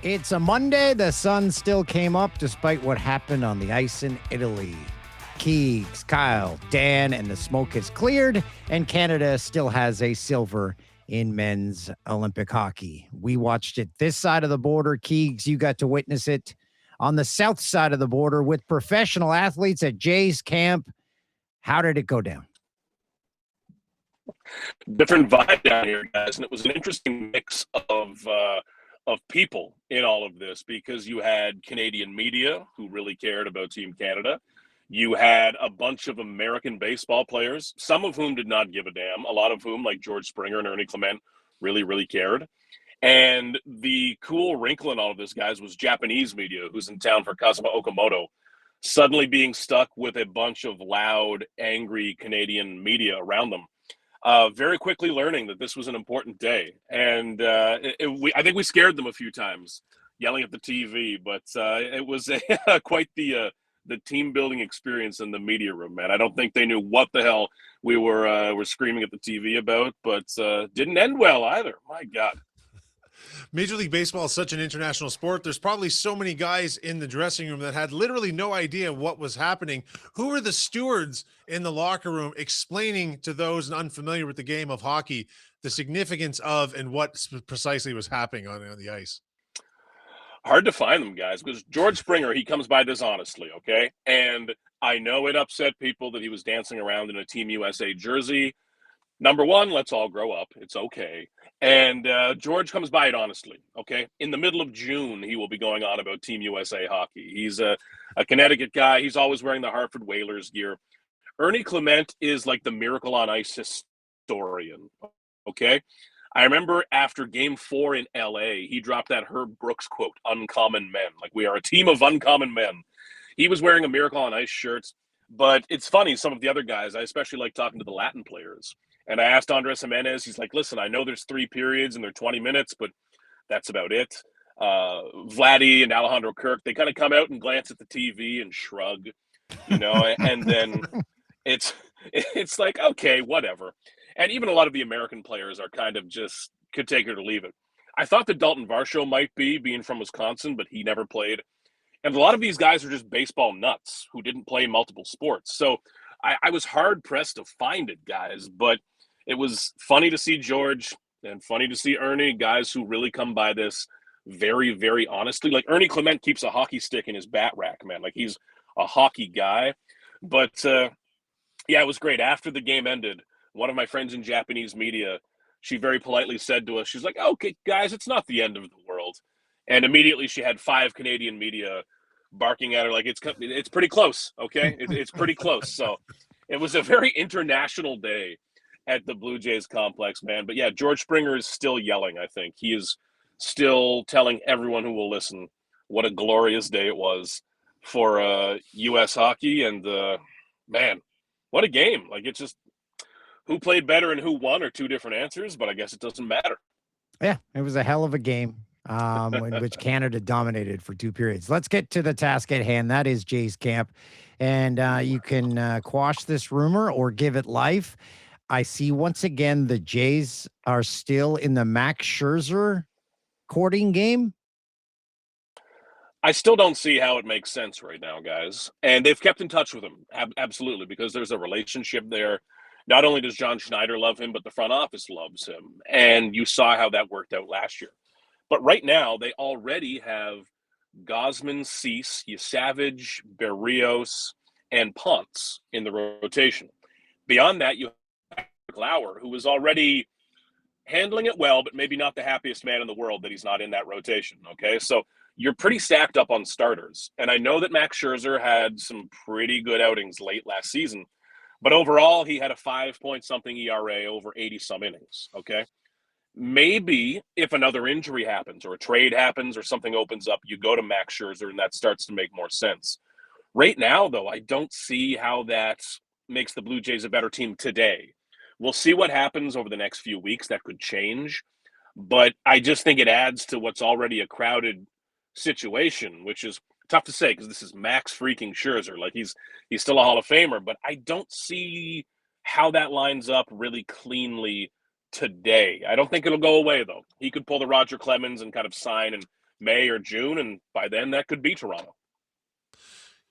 It's a Monday. The sun still came up despite what happened on the ice in Italy. Keegs, Kyle, Dan, and the smoke has cleared, and Canada still has a silver in men's Olympic hockey. We watched it this side of the border. Keegs, you got to witness it on the south side of the border with professional athletes at Jay's camp. How did it go down? Different vibe down here, guys, and it was an interesting mix of people in all of this because you had Canadian media who really cared about Team Canada. You had a bunch of American baseball players, some of whom did not give a damn, a lot of whom, like George Springer and Ernie Clement, really, really cared. And the cool wrinkle in all of this, guys, was Japanese media who's in town for Kazuma Okamoto suddenly being stuck with a bunch of loud, angry Canadian media around them. Very quickly learning that this was an important day. And I think we scared them a few times yelling at the TV, but it was quite the team building experience in the media room, man. I don't think they knew what the hell we were screaming at the TV about, but didn't end well either. My God. Major League Baseball is such an international sport. There's probably so many guys in the dressing room that had literally no idea what was happening. Who were the stewards in the locker room explaining to those unfamiliar with the game of hockey the significance of and what precisely was happening on the ice? Hard to find them, guys, because George Springer, he comes by this honestly, okay? And I know it upset people that he was dancing around in a Team USA jersey. Number one, let's all grow up. It's okay. And George comes by it honestly, okay? In the middle of June, he will be going on about Team USA hockey. He's a Connecticut guy. He's always wearing the Hartford Whalers gear. Ernie Clement is like the Miracle on Ice historian, okay? I remember after Game 4 in LA, he dropped that Herb Brooks quote, "Uncommon men." Like, we are a team of uncommon men. He was wearing a Miracle on Ice shirt. But it's funny, some of the other guys, I especially like talking to the Latin players. And I asked Andres Jimenez, he's like, listen, I know there's 3 periods and they're 20 minutes, but that's about it. Vladdy and Alejandro Kirk, they kind of come out and glance at the TV and shrug, and then it's like, okay, whatever. And even a lot of the American players are kind of just could take it or leave it. I thought that Dalton Varsho might be, being from Wisconsin, but he never played. And a lot of these guys are just baseball nuts who didn't play multiple sports. So I was hard-pressed to find it, guys, but it was funny to see George and funny to see Ernie, guys who really come by this very, very honestly. Like, Ernie Clement keeps a hockey stick in his bat rack, man. Like, he's a hockey guy. But, yeah, it was great. After the game ended, one of my friends in Japanese media, she very politely said to us, she's like, okay, guys, it's not the end of the world. And immediately she had 5 Canadian media barking at her like it's pretty close, okay? It's pretty close. So it was a very international day at the Blue Jays complex, man. But yeah, George Springer is still yelling, I think. He is still telling everyone who will listen what a glorious day it was for U.S. hockey. And, man, what a game. Like, it's just who played better and who won are 2 different answers, but I guess it doesn't matter. Yeah, it was a hell of a game. In which Canada dominated for 2 periods. Let's get to the task at hand. That is Jay's camp. And you can quash this rumor or give it life. I see once again the Jays are still in the Max Scherzer courting game. I still don't see how it makes sense right now, guys. And they've kept in touch with him, absolutely, because there's a relationship there. Not only does John Schneider love him, but the front office loves him. And you saw how that worked out last year. But right now, they already have Gosman, Cease, Savage, Berrios, and Ponce in the rotation. Beyond that, you have Lauer, who is already handling it well, but maybe not the happiest man in the world that he's not in that rotation, okay? So you're pretty stacked up on starters. And I know that Max Scherzer had some pretty good outings late last season, but overall, he had a 5-point-something ERA over 80-some innings, okay? Maybe if another injury happens or a trade happens or something opens up, you go to Max Scherzer and that starts to make more sense. Right now, though, I don't see how that makes the Blue Jays a better team today. We'll see what happens over the next few weeks. That could change. But I just think it adds to what's already a crowded situation, which is tough to say because this is Max freaking Scherzer. Like, he's still a Hall of Famer, but I don't see how that lines up really cleanly today. I don't think it'll go away, though. He could pull the Roger Clemens and kind of sign and May or June, and by then that could be Toronto.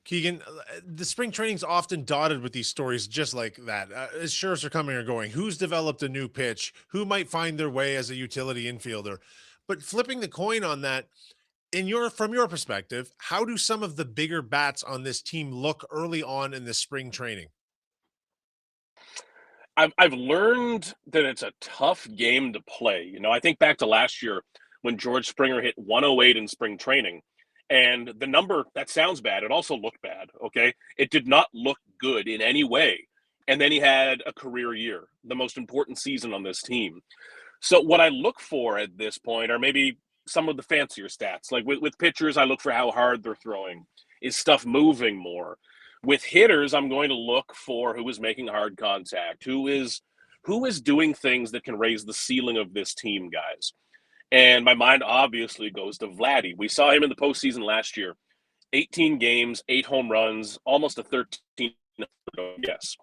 Keegan, the spring training's often dotted with these stories just like that. As Scherzer coming or going, who's developed a new pitch, who might find their way as a utility infielder. But flipping the coin on that, from your perspective, how do some of the bigger bats on this team look early on in the spring training? I've learned that it's a tough game to play. I think back to last year when George Springer hit 108 in spring training. And the number, that sounds bad. It also looked bad, okay? It did not look good in any way. And then he had a career year, the most important season on this team. So what I look for at this point are maybe some of the fancier stats. Like with pitchers, I look for how hard they're throwing. Is stuff moving more? With hitters, I'm going to look for who is making hard contact, who is doing things that can raise the ceiling of this team, guys. And my mind obviously goes to Vladdy. We saw him in the postseason last year. 18 games, 8 home runs, almost a 13. Yes.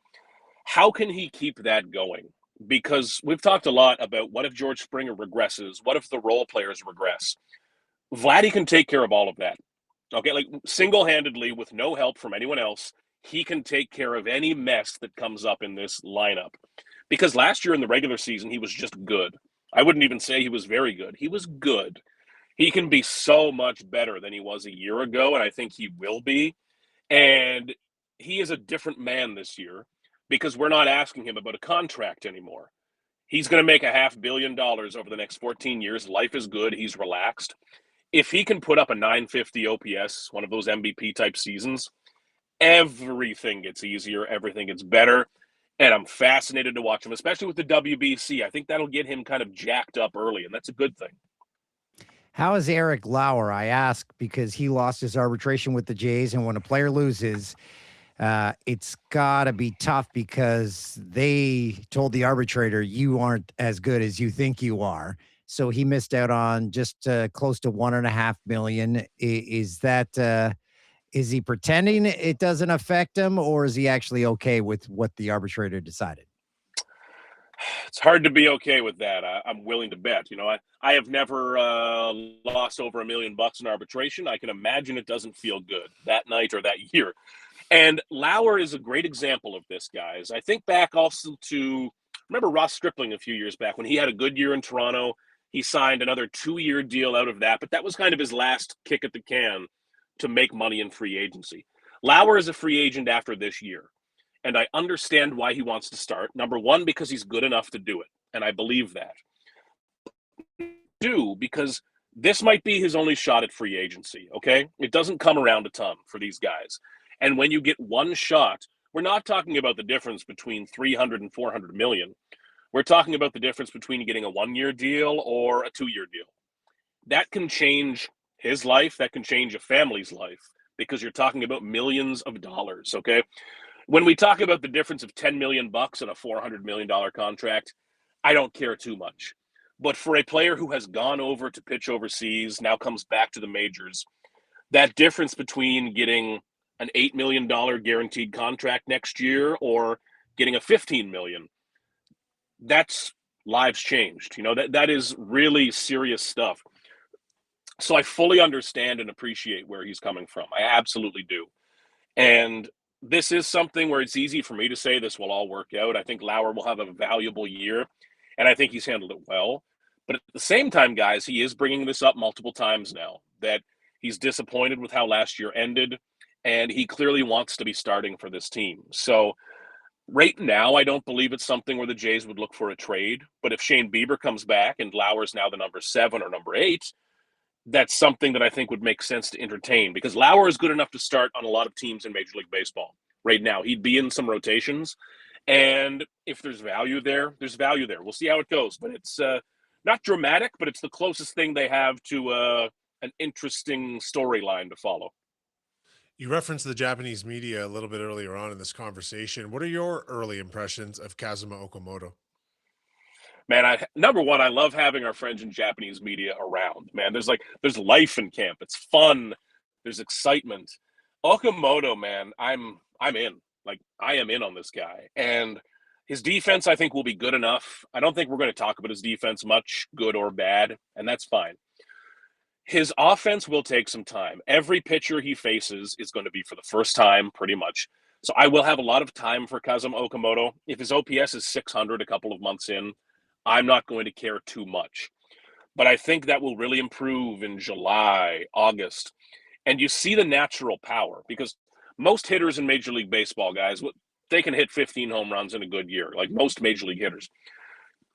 How can he keep that going? Because we've talked a lot about what if George Springer regresses? What if the role players regress? Vladdy can take care of all of that. Okay, like single-handedly with no help from anyone else, he can take care of any mess that comes up in this lineup. Because last year in the regular season, he was just good. I wouldn't even say he was very good. He was good. He can be so much better than he was a year ago, and I think he will be. And he is a different man this year because we're not asking him about a contract anymore. He's going to make $500 million over the next 14 years. Life is good. He's relaxed. If he can put up a 950 OPS, one of those MVP type seasons, everything gets easier, everything gets better. And I'm fascinated to watch him, especially with the WBC. I think that'll get him kind of jacked up early, and that's a good thing. How is Eric Lauer? I ask because he lost his arbitration with the Jays, and when a player loses, it's got to be tough because they told the arbitrator, you aren't as good as you think you are. So he missed out on just close to $1.5 million. Is that is he pretending it doesn't affect him, or is he actually okay with what the arbitrator decided? It's hard to be okay with that. I'm willing to bet. I have never lost over $1 million in arbitration. I can imagine it doesn't feel good that night or that year. And Lauer is a great example of this, guys. I think back also to remember Ross Stripling a few years back when he had a good year in Toronto. He signed another 2-year deal out of that, but that was kind of his last kick at the can to make money in free agency. Lauer is a free agent after this year, and I understand why he wants to start. Number one, because he's good enough to do it, and I believe that. Two, because this might be his only shot at free agency, okay? It doesn't come around a ton for these guys. And when you get one shot, we're not talking about the difference between 300 and 400 million. We're talking about the difference between getting a 1-year deal or a 2-year deal. That can change his life. That can change a family's life because you're talking about millions of dollars, okay? When we talk about the difference of $10 million and a $400 million contract, I don't care too much. But for a player who has gone over to pitch overseas, now comes back to the majors, that difference between getting an $8 million guaranteed contract next year or getting a $15 million, that's lives changed. That is really serious stuff. So I fully understand and appreciate where he's coming from. I absolutely do. And this is something where it's easy for me to say this will all work out. I think Lauer will have a valuable year, and I think he's handled it well. But at the same time, guys, he is bringing this up multiple times now that he's disappointed with how last year ended, and he clearly wants to be starting for this team. So right now, I don't believe it's something where the Jays would look for a trade. But if Shane Bieber comes back and Lauer's now the number 7 or number 8, that's something that I think would make sense to entertain because Lauer is good enough to start on a lot of teams in Major League Baseball right now. He'd be in some rotations. And if there's value there, there's value there. We'll see how it goes. But it's not dramatic, but it's the closest thing they have to an interesting storyline to follow. You referenced the Japanese media a little bit earlier on in this conversation. What are your early impressions of Kazuma Okamoto? Man, number one, I love having our friends in Japanese media around. Man, there's life in camp. It's fun. There's excitement. Okamoto, man, I'm in. Like I am in on this guy. And his defense, I think, will be good enough. I don't think we're going to talk about his defense much, good or bad, and that's fine. His offense will take some time. Every pitcher he faces is going to be for the first time, pretty much. So I will have a lot of time for Kazuma Okamoto. If his OPS is 600 a couple of months in, I'm not going to care too much. But I think that will really improve in July, August. And you see the natural power because most hitters in Major League Baseball, guys, they can hit 15 home runs in a good year, like most Major League hitters.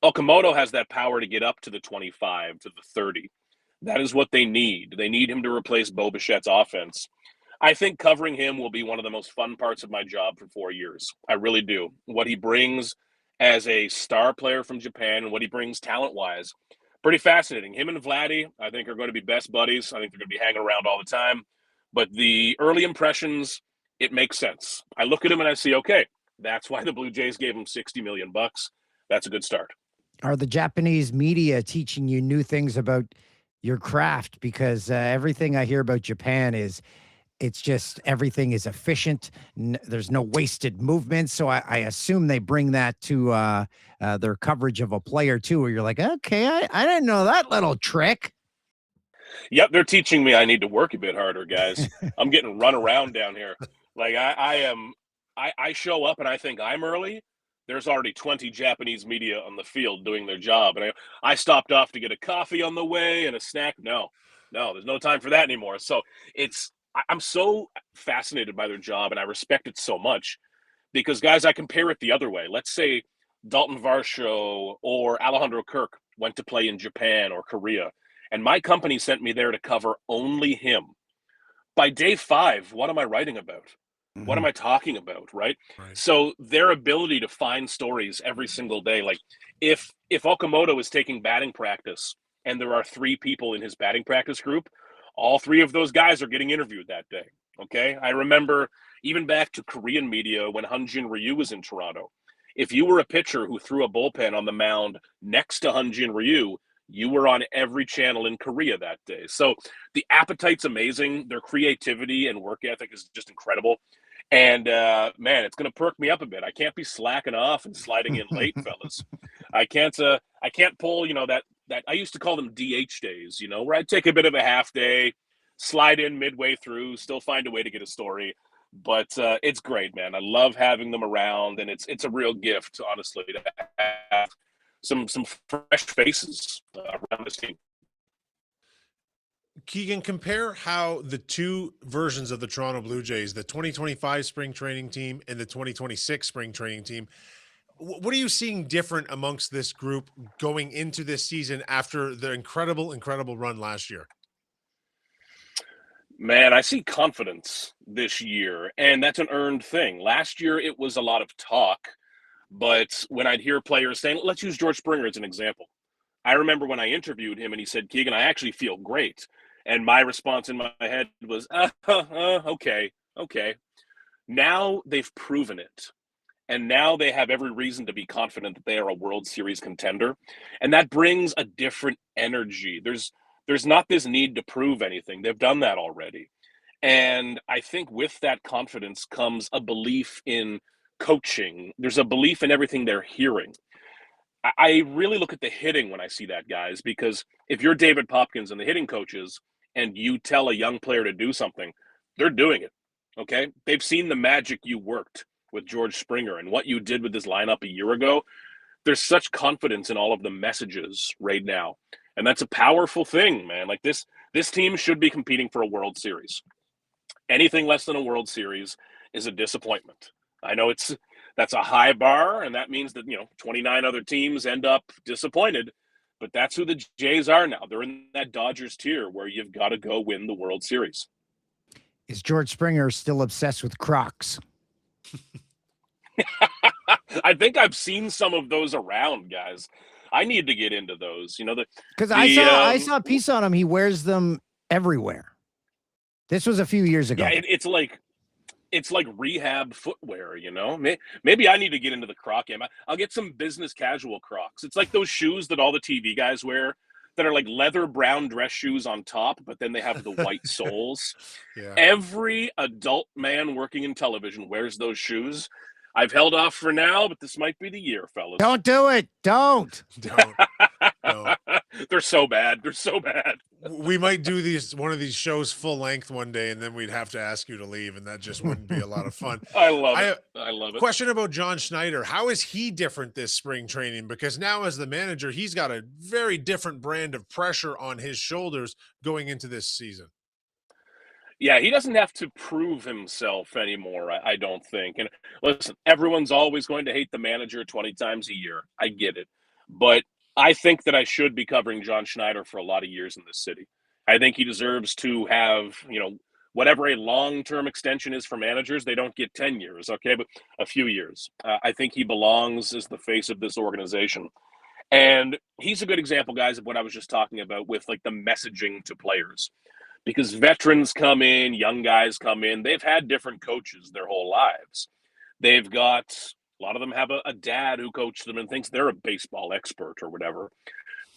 Okamoto has that power to get up to the 25, to the 30. That is what they need. They need him to replace Bo Bichette's offense. I think covering him will be one of the most fun parts of my job for 4 years. I really do. What he brings as a star player from Japan and what he brings talent-wise, pretty fascinating. Him and Vladdy, I think, are going to be best buddies. I think they're going to be hanging around all the time. But the early impressions, it makes sense. I look at him and I see, okay, that's why the Blue Jays gave him $60 million. That's a good start. Are the Japanese media teaching you new things about your craft? Because everything I hear about Japan is it's just everything is efficient. There's no wasted movements. So I assume they bring that to their coverage of a player too, where you're like, okay, I didn't know that little trick. Yep, they're teaching me I need to work a bit harder, guys. I'm getting run around down here. Like I show up and I think I'm early. There's already 20 Japanese media on the field doing their job. And I stopped off to get a coffee on the way and a snack. No, there's no time for that anymore. So I'm so fascinated by their job and I respect it so much because, guys, I compare it the other way. Let's say Dalton Varsho or Alejandro Kirk went to play in Japan or Korea, and my company sent me there to cover only him. By day 5, what am I writing about? What am I talking about, right? So their ability to find stories every single day, like if Okamoto is taking batting practice and there are 3 people in his batting practice group, all 3 of those guys are getting interviewed that day, okay? I remember even back to Korean media when Hyunjin Ryu was in Toronto. If you were a pitcher who threw a bullpen on the mound next to Hyunjin Ryu, you were on every channel in Korea that day. So the appetite's amazing. Their creativity and work ethic is just incredible. And man, it's going to perk me up a bit. I can't be slacking off and sliding in late, fellas. I can't pull, that I used to call them DH days, where I'd take a bit of a half day, slide in midway through, still find a way to get a story. But it's great, man. I love having them around, and it's a real gift, honestly, to have some fresh faces around this team. Keegan, compare how the 2 versions of the Toronto Blue Jays, the 2025 spring training team and the 2026 spring training team, what are you seeing different amongst this group going into this season after the incredible run last year? Man, I see confidence this year, and that's an earned thing. Last year, it was a lot of talk, but when I'd hear players saying, let's use George Springer as an example. I remember when I interviewed him and he said, Keegan, I actually feel great. And my response in my head was, okay. Now they've proven it. And now they have every reason to be confident that they are a World Series contender. And that brings a different energy. There's not this need to prove anything. They've done that already. And I think with that confidence comes a belief in coaching. There's a belief in everything they're hearing. I really look at the hitting when I see that, guys, because if you're David Popkins and the hitting coaches and you tell a young player to do something, they're doing it, okay? They've seen the magic you worked with George Springer and what you did with this lineup a year ago. There's such confidence in all of the messages right now. And that's a powerful thing, man. Like this team should be competing for a World Series. Anything less than a World Series is a disappointment. I know that's a high bar, and that means that, 29 other teams end up disappointed. But that's who the Jays are now. They're in that Dodgers tier where you've got to go win the World Series. Is George Springer still obsessed with Crocs? I think I've seen some of those around, guys. I need to get into those. Because I saw a piece on him. He wears them everywhere. This was a few years ago. Yeah, it's like rehab footwear, Maybe I need to get into the Croc game. I'll get some business casual Crocs. It's like those shoes that all the TV guys wear that are like leather brown dress shoes on top, but then they have the white soles. Yeah. Every adult man working in television wears those shoes. I've held off for now, but this might be the year, fellas. Don't do it. Don't. No. They're so bad. They're so bad. We might do one of these shows full length one day, and then we'd have to ask you to leave, and that just wouldn't be a lot of fun. I love it. I love it. Question about John Schneider. How is he different this spring training? Because now as the manager, he's got a very different brand of pressure on his shoulders going into this season. Yeah, he doesn't have to prove himself anymore, I don't think. And listen, everyone's always going to hate the manager 20 times a year. I get it. But I think that I should be covering John Schneider for a lot of years in this city. I think he deserves to have, whatever a long-term extension is for managers. They don't get 10 years, okay, but a few years. I think he belongs as the face of this organization. And he's a good example, guys, of what I was just talking about with like the messaging to players. Because veterans come in, young guys come in, they've had different coaches their whole lives. They've got, a lot of them have a dad who coached them and thinks they're a baseball expert or whatever.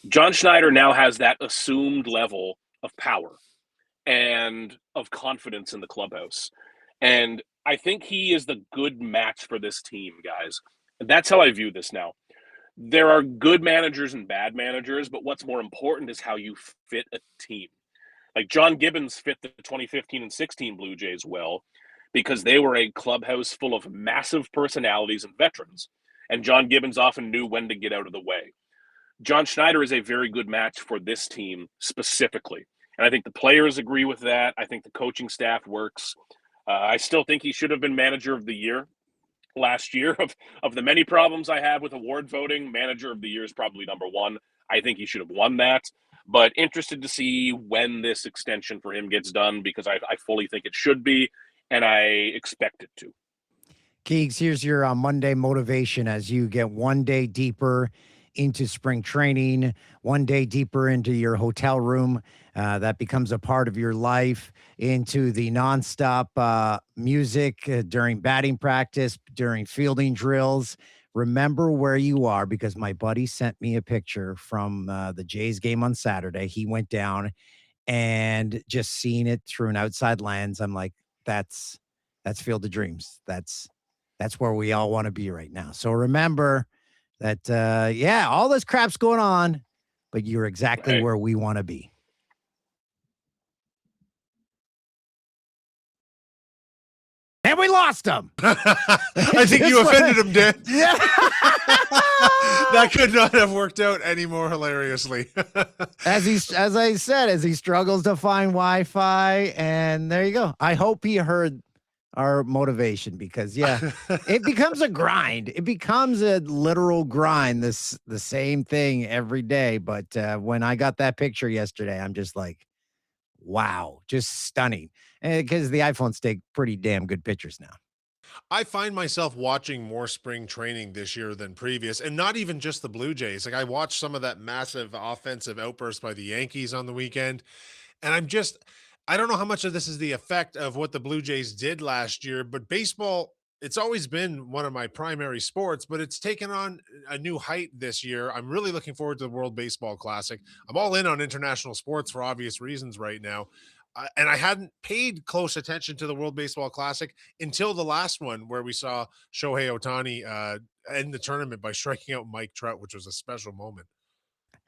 John Schneider now has that assumed level of power and of confidence in the clubhouse. And I think he is the good match for this team, guys. And that's how I view this now. There are good managers and bad managers, but what's more important is how you fit a team. Like John Gibbons fit the 2015 and 16 Blue Jays well because they were a clubhouse full of massive personalities and veterans. And John Gibbons often knew when to get out of the way. John Schneider is a very good match for this team specifically. And I think the players agree with that. I think the coaching staff works. I still think he should have been manager of the year last year. Of the many problems I have with award voting, manager of the year is probably number one. I think he should have won that. But interested to see when this extension for him gets done because I fully think it should be, and I expect it to. Keegs, here's your Monday motivation as you get one day deeper into spring training, one day deeper into your hotel room. That becomes a part of your life, into the nonstop music during batting practice, during fielding drills. Remember where you are, because my buddy sent me a picture from the Jays game on Saturday. He went down and just seeing it through an outside lens. I'm like, that's Field of Dreams. That's where we all want to be right now. So remember that, all this crap's going on, but you're exactly where we want to be. And we lost him. I think you offended him, Dan. Yeah. That could not have worked out any more hilariously. As I said, as he struggles to find Wi-Fi, and there you go. I hope he heard our motivation because, it becomes a grind. It becomes a literal grind. The same thing every day. But when I got that picture yesterday, I'm just like, wow, just stunning. Because the iPhones take pretty damn good pictures now. I find myself watching more spring training this year than previous, and not even just the Blue Jays. Like I watched some of that massive offensive outburst by the Yankees on the weekend, and I don't know how much of this is the effect of what the Blue Jays did last year, but baseball, it's always been one of my primary sports, but it's taken on a new height this year. I'm really looking forward to the World Baseball Classic. I'm all in on international sports for obvious reasons right now. And I hadn't paid close attention to the World Baseball Classic until the last one where we saw Shohei Ohtani end the tournament by striking out Mike Trout, which was a special moment.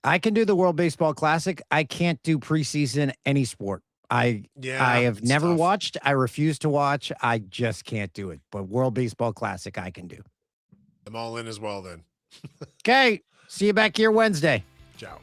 I can do the World Baseball Classic. I can't do preseason any sport. I have never watched. I refuse to watch. I just can't do it. But World Baseball Classic, I can do. I'm all in as well then. Okay. See you back here Wednesday. Ciao.